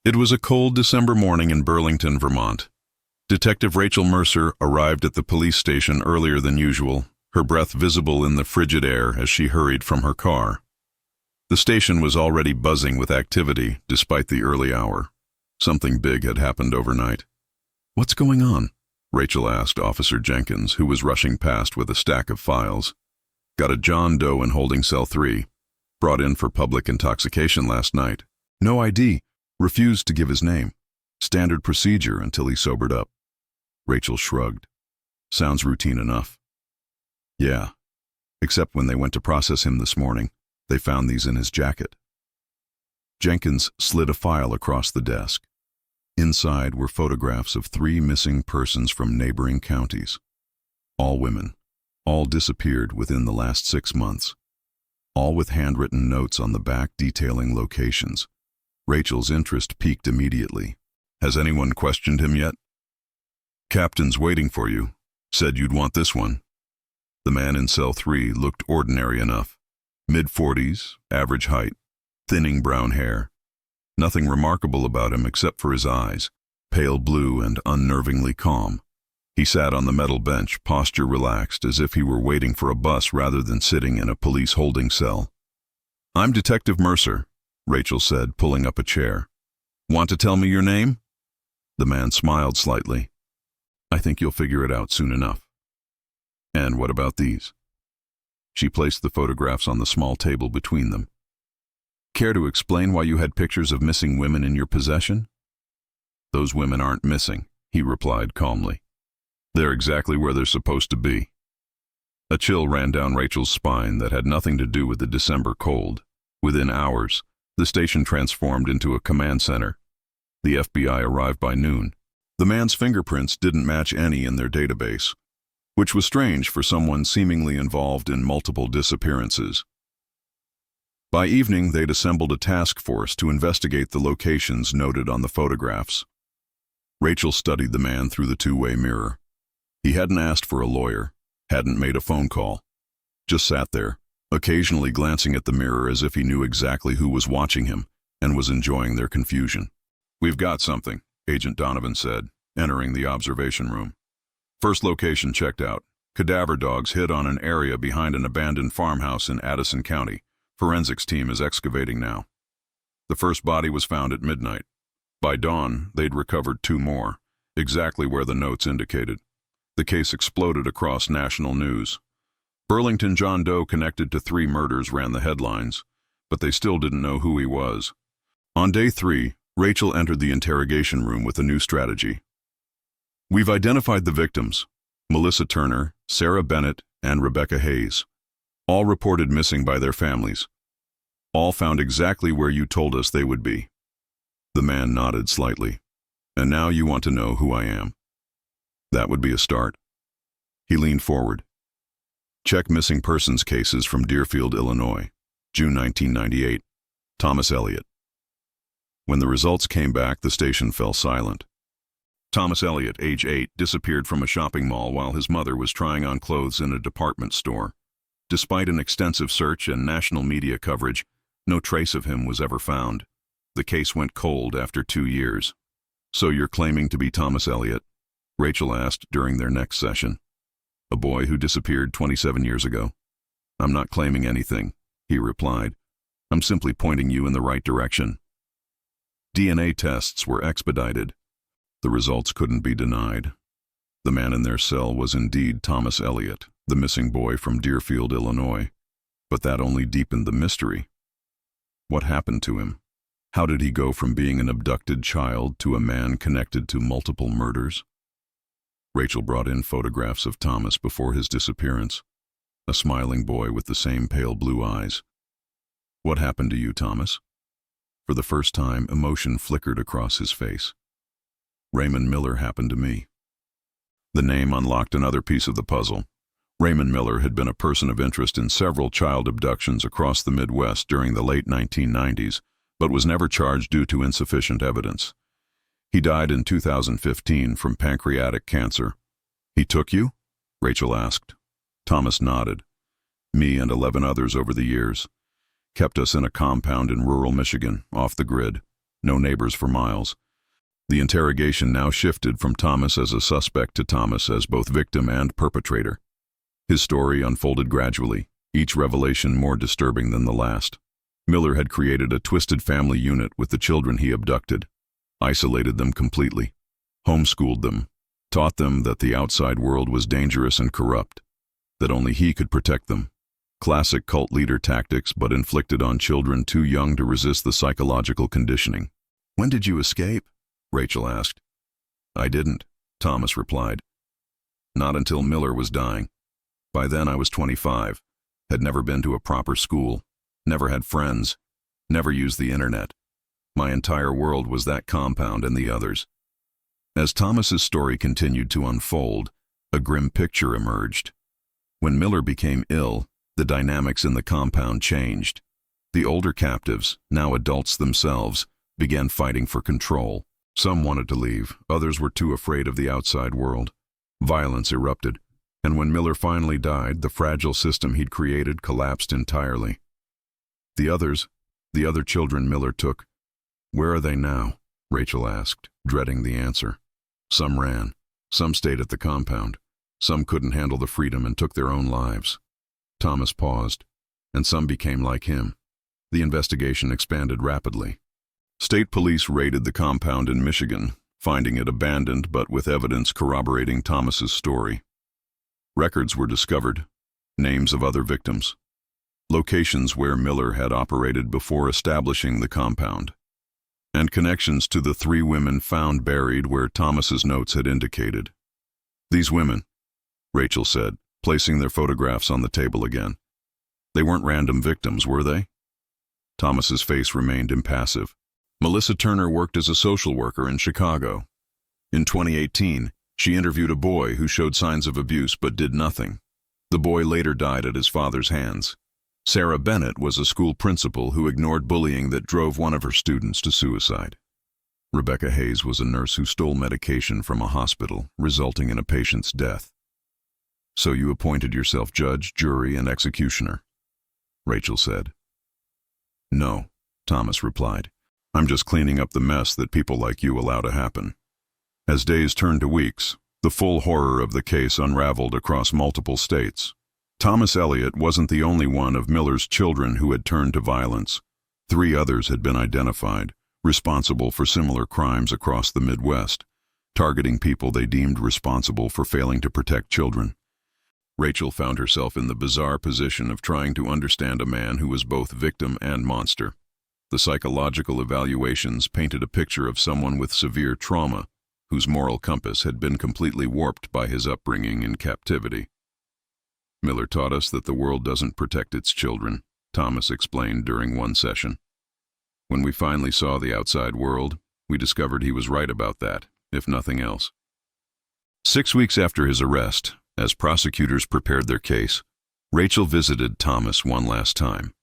It was a cold December morning in Burlington, Vermont. Detective Rachel Mercer arrived at the police station earlier than usual, her breath visible in the frigid air as she hurried from her car. The station was already buzzing with activity despite the early hour. Something big had happened overnight. "What's going on?" Rachel asked Officer Jenkins, who was rushing past with a stack of files. "Got a John Doe in holding cell 3. Brought in for public intoxication last night. No ID. Refused to give his name. Standard procedure until he sobered up." Rachel shrugged. "Sounds routine enough." "Yeah, except when they went to process him this morning, they found these in his jacket." Jenkins slid a file across the desk. Inside were photographs of 3 missing persons from neighboring counties. All women. All disappeared within the last 6 months. All with handwritten notes on the back detailing locations. Rachel's interest piqued immediately. "Has anyone questioned him yet?" "Captain's waiting for you. Said you'd want this one." The man in cell 3 looked ordinary enough. Mid-40s, average height, thinning brown hair. Nothing remarkable about him except for his eyes, pale blue and unnervingly calm. He sat on the metal bench, posture relaxed, as if he were waiting for a bus rather than sitting in a police holding cell. "I'm Detective Mercer," Rachel said, pulling up a chair. "Want to tell me your name?" The man smiled slightly. "I think you'll figure it out soon enough." "And what about these?" She placed the photographs on the small table between them. "Care to explain why you had pictures of missing women in your possession?" "Those women aren't missing," he replied calmly. "They're exactly where they're supposed to be." A chill ran down Rachel's spine that had nothing to do with the December cold. Within hours, the station transformed into a command center. The FBI arrived by noon. The man's fingerprints didn't match any in their database, which was strange for someone seemingly involved in multiple disappearances. By evening, they'd assembled a task force to investigate the locations noted on the photographs. Rachel studied the man through the two-way mirror. He hadn't asked for a lawyer, hadn't made a phone call. Just sat there, occasionally glancing at the mirror as if he knew exactly who was watching him and was enjoying their confusion. "We've got something," Agent Donovan said, entering the observation room. "First location checked out. Cadaver dogs hid on an area behind an abandoned farmhouse in Addison County. Forensics team is excavating now. The first body was found at midnight. By dawn, they'd recovered 2 more, exactly where the notes indicated. The case exploded across national news. Burlington John Doe connected to 3 murders ran the headlines, but they still didn't know who he was." On day 3, Rachel entered the interrogation room with a new strategy. "We've identified the victims, Melissa Turner, Sarah Bennett, and Rebecca Hayes. All reported missing by their families. All found exactly where you told us they would be." The man nodded slightly. "And now you want to know who I am." "That would be a start." He leaned forward. "Check missing persons cases from Deerfield, Illinois, June 1998. Thomas Elliott." When the results came back, the station fell silent. Thomas Elliott, age 8, disappeared from a shopping mall while his mother was trying on clothes in a department store. Despite an extensive search and national media coverage, no trace of him was ever found. The case went cold after 2 years. "So you're claiming to be Thomas Elliott?" Rachel asked during their next session. "A boy who disappeared 27 years ago." "I'm not claiming anything," he replied. "I'm simply pointing you in the right direction." DNA tests were expedited. The results couldn't be denied. The man in their cell was indeed Thomas Elliott, the missing boy from Deerfield, Illinois. But that only deepened the mystery. What happened to him? How did he go from being an abducted child to a man connected to multiple murders? Rachel brought in photographs of Thomas before his disappearance, a smiling boy with the same pale blue eyes. "What happened to you, Thomas?" For the first time, emotion flickered across his face. "Raymond Miller happened to me." The name unlocked another piece of the puzzle. Raymond Miller had been a person of interest in several child abductions across the Midwest during the late 1990s, but was never charged due to insufficient evidence. He died in 2015 from pancreatic cancer. "He took you?" Rachel asked. Thomas nodded. "Me and 11 others over the years. Kept us in a compound in rural Michigan, off the grid. no neighbors for miles. The interrogation now shifted from Thomas as a suspect to Thomas as both victim and perpetrator. His story unfolded gradually, each revelation more disturbing than the last. Miller had created a twisted family unit with the children he abducted, isolated them completely, homeschooled them, taught them that the outside world was dangerous and corrupt, that only he could protect them. Classic cult leader tactics, but inflicted on children too young to resist the psychological conditioning. "When did you escape?" Rachel asked. "I didn't," Thomas replied. "Not until Miller was dying. By then I was 25, had never been to a proper school, never had friends, never used the internet. My entire world was that compound and the others." As Thomas's story continued to unfold, a grim picture emerged. When Miller became ill, the dynamics in the compound changed. The older captives, now adults themselves, began fighting for control. Some wanted to leave, others were too afraid of the outside world. Violence erupted, and when Miller finally died, the fragile system he'd created collapsed entirely. The other children Miller took, where are they now? Rachel asked, dreading the answer. Some ran, some stayed at the compound, some couldn't handle the freedom and took their own lives. Thomas paused, and some became like him. The investigation expanded rapidly. State police raided the compound in Michigan, finding it abandoned but with evidence corroborating Thomas's story. Records were discovered, names of other victims, locations where Miller had operated before establishing the compound, and connections to the 3 women found buried where Thomas's notes had indicated. "These women," Rachel said, placing their photographs on the table again. "They weren't random victims, were they?" Thomas's face remained impassive. Melissa Turner worked as a social worker in Chicago. In 2018, she interviewed a boy who showed signs of abuse but did nothing. The boy later died at his father's hands. Sarah Bennett was a school principal who ignored bullying that drove one of her students to suicide. Rebecca Hayes was a nurse who stole medication from a hospital, resulting in a patient's death. "So you appointed yourself judge, jury, and executioner," Rachel said. "No," Thomas replied. "I'm just cleaning up the mess that people like you allow to happen." As days turned to weeks, the full horror of the case unraveled across multiple states. Thomas Elliott wasn't the only one of Miller's children who had turned to violence. 3 others had been identified, responsible for similar crimes across the Midwest, targeting people they deemed responsible for failing to protect children. Rachel found herself in the bizarre position of trying to understand a man who was both victim and monster. The psychological evaluations painted a picture of someone with severe trauma, whose moral compass had been completely warped by his upbringing in captivity. "Miller taught us that the world doesn't protect its children," Thomas explained during one session. "When we finally saw the outside world, we discovered he was right about that, if nothing else." 6 weeks after his arrest, as prosecutors prepared their case, Rachel visited Thomas one last time.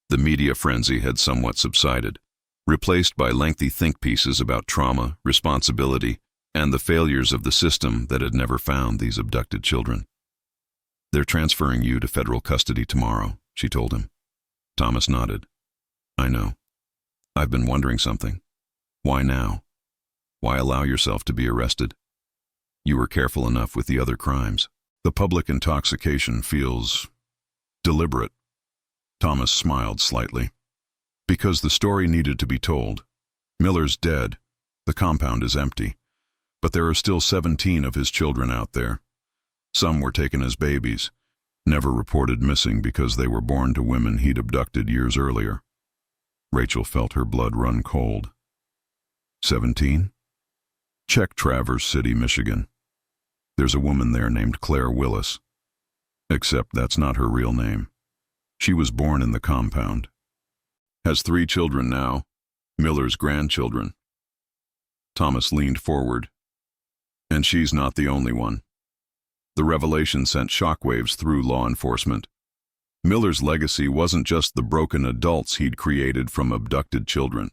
The media frenzy had somewhat subsided, replaced by lengthy think pieces about trauma, responsibility, and the failures of the system that had never found these abducted children. "They're transferring you to federal custody tomorrow," she told him. Thomas nodded. "I know. I've been wondering something. Why now? Why allow yourself to be arrested? You were careful enough with the other crimes. The public intoxication feels deliberate." Thomas smiled slightly. "Because the story needed to be told. Miller's dead. The compound is empty. But there are still 17 of his children out there. Some were taken as babies, never reported missing because they were born to women he'd abducted years earlier." Rachel felt her blood run cold. 17? Check Traverse City, Michigan. There's a woman there named Claire Willis. Except that's not her real name. She was born in the compound. Has 3 children now, Miller's grandchildren. Thomas leaned forward. And she's not the only one. The revelation sent shockwaves through law enforcement. Miller's legacy wasn't just the broken adults he'd created from abducted children.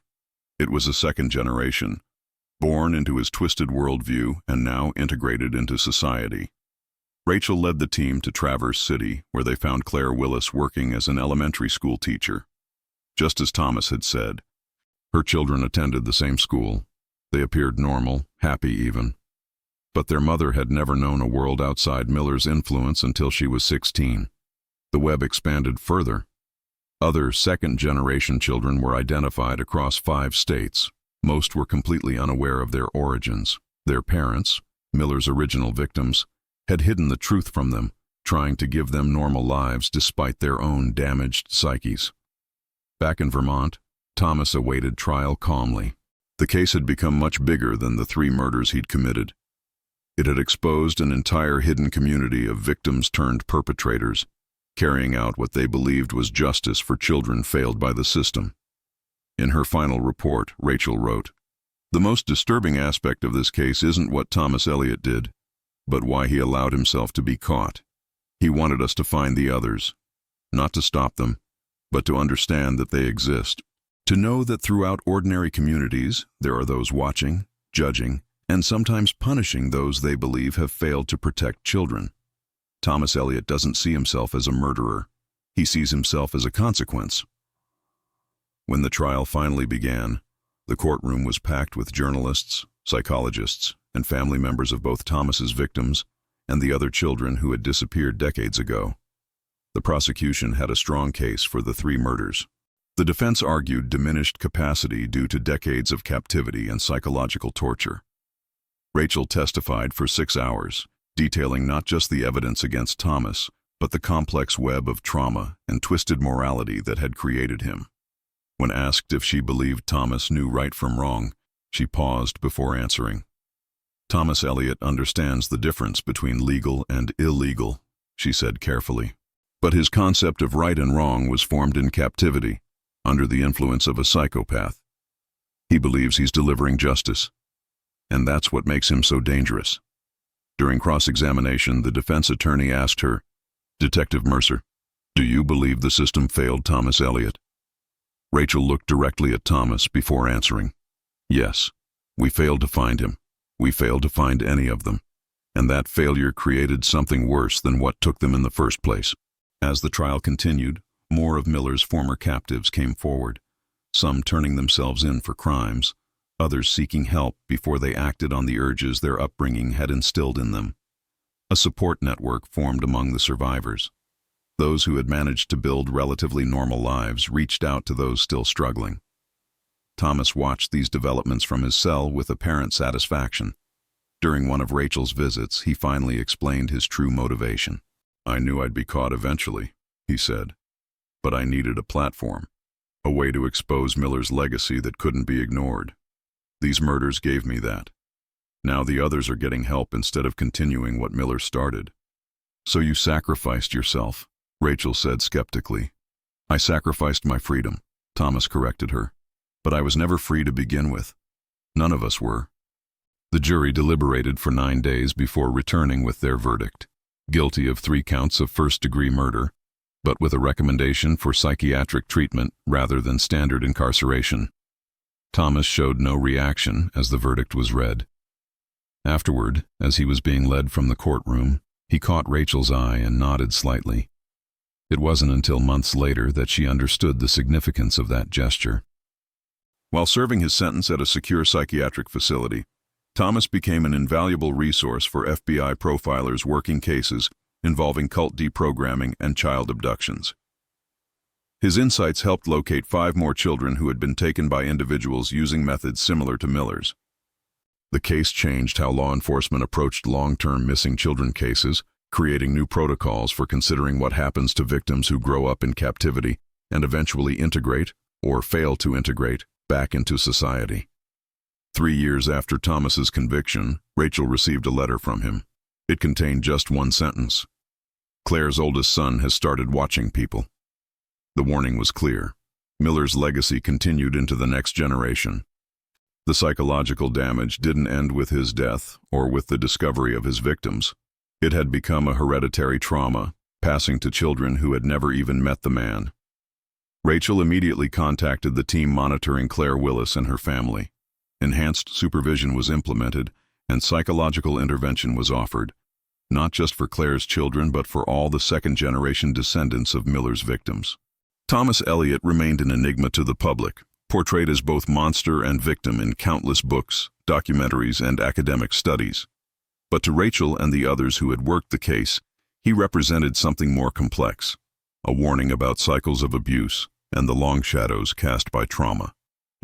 It was a second generation, born into his twisted worldview and now integrated into society. Rachel led the team to Traverse City, where they found Claire Willis working as an elementary school teacher. Just as Thomas had said, Her children attended the same school. They appeared normal, happy even. But their mother had never known a world outside Miller's influence until she was 16. The web expanded further. Other second-generation children were identified across 5 states. Most were completely unaware of their origins. Their parents, Miller's original victims, had hidden the truth from them, trying to give them normal lives despite their own damaged psyches. Back in Vermont, Thomas awaited trial calmly. The case had become much bigger than the 3 murders he'd committed. It had exposed an entire hidden community of victims turned perpetrators, carrying out what they believed was justice for children failed by the system. In her final report, Rachel wrote, "The most disturbing aspect of this case isn't what Thomas Elliott did, but why he allowed himself to be caught. He wanted us to find the others, not to stop them, but to understand that they exist. To know that throughout ordinary communities, there are those watching, judging, and sometimes punishing those they believe have failed to protect children. Thomas Elliott doesn't see himself as a murderer. He sees himself as a consequence." When the trial finally began, the courtroom was packed with journalists, psychologists, and family members of both Thomas's victims and the other children who had disappeared decades ago. The prosecution had a strong case for the 3 murders. The defense argued diminished capacity due to decades of captivity and psychological torture. Rachel testified for 6 hours, detailing not just the evidence against Thomas, but the complex web of trauma and twisted morality that had created him. When asked if she believed Thomas knew right from wrong, she paused before answering. "Thomas Elliott understands the difference between legal and illegal," she said carefully. "But his concept of right and wrong was formed in captivity, under the influence of a psychopath. He believes he's delivering justice, and that's what makes him so dangerous." During cross-examination, the defense attorney asked her, "Detective Mercer, do you believe the system failed Thomas Elliott?" Rachel looked directly at Thomas before answering. "Yes, we failed to find him. We failed to find any of them. And that failure created something worse than what took them in the first place." As the trial continued, more of Miller's former captives came forward, some turning themselves in for crimes, others seeking help before they acted on the urges their upbringing had instilled in them. A support network formed among the survivors. Those who had managed to build relatively normal lives reached out to those still struggling. Thomas watched these developments from his cell with apparent satisfaction. During one of Rachel's visits, he finally explained his true motivation. "I knew I'd be caught eventually," he said, "but I needed a platform, a way to expose Miller's legacy that couldn't be ignored. These murders gave me that. Now the others are getting help instead of continuing what Miller started." "So you sacrificed yourself," Rachel said skeptically. "I sacrificed my freedom," Thomas corrected her. "But I was never free to begin with. None of us were." The jury deliberated for 9 days before returning with their verdict. Guilty of 3 counts of first-degree murder, but with a recommendation for psychiatric treatment rather than standard incarceration. Thomas showed no reaction as the verdict was read. Afterward, as he was being led from the courtroom, he caught Rachel's eye and nodded slightly. It wasn't until months later that she understood the significance of that gesture. While serving his sentence at a secure psychiatric facility, Thomas became an invaluable resource for FBI profilers working cases involving cult deprogramming and child abductions. His insights helped locate 5 more children who had been taken by individuals using methods similar to Miller's. The case changed how law enforcement approached long-term missing children cases, creating new protocols for considering what happens to victims who grow up in captivity and eventually integrate, or fail to integrate, back into society. 3 years after Thomas's conviction, Rachel received a letter from him. It contained just one sentence. "Claire's oldest son has started watching people." The warning was clear. Miller's legacy continued into the next generation. The psychological damage didn't end with his death or with the discovery of his victims. It had become a hereditary trauma, passing to children who had never even met the man. Rachel immediately contacted the team monitoring Claire Willis and her family. Enhanced supervision was implemented, and psychological intervention was offered, not just for Claire's children but for all the second-generation descendants of Miller's victims. Thomas Elliott remained an enigma to the public, portrayed as both monster and victim in countless books, documentaries, and academic studies. But to Rachel and the others who had worked the case, he represented something more complex, a warning about cycles of abuse and the long shadows cast by trauma.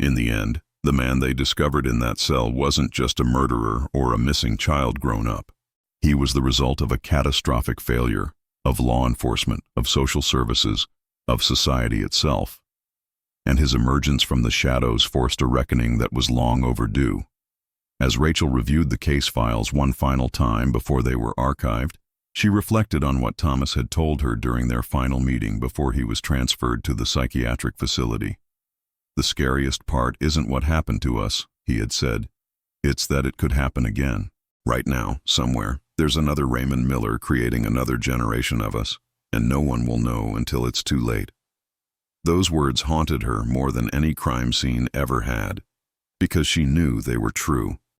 In the end, the man they discovered in that cell wasn't just a murderer or a missing child grown up. He was the result of a catastrophic failure of law enforcement, of social services, of society itself. And his emergence from the shadows forced a reckoning that was long overdue. As Rachel reviewed the case files one final time before they were archived, she reflected on what Thomas had told her during their final meeting before he was transferred to the psychiatric facility. "The scariest part isn't what happened to us," he had said. "It's that it could happen again. Right now, somewhere, there's another Raymond Miller creating another generation of us, and no one will know until it's too late." Those words haunted her more than any crime scene ever had, because she knew they were true.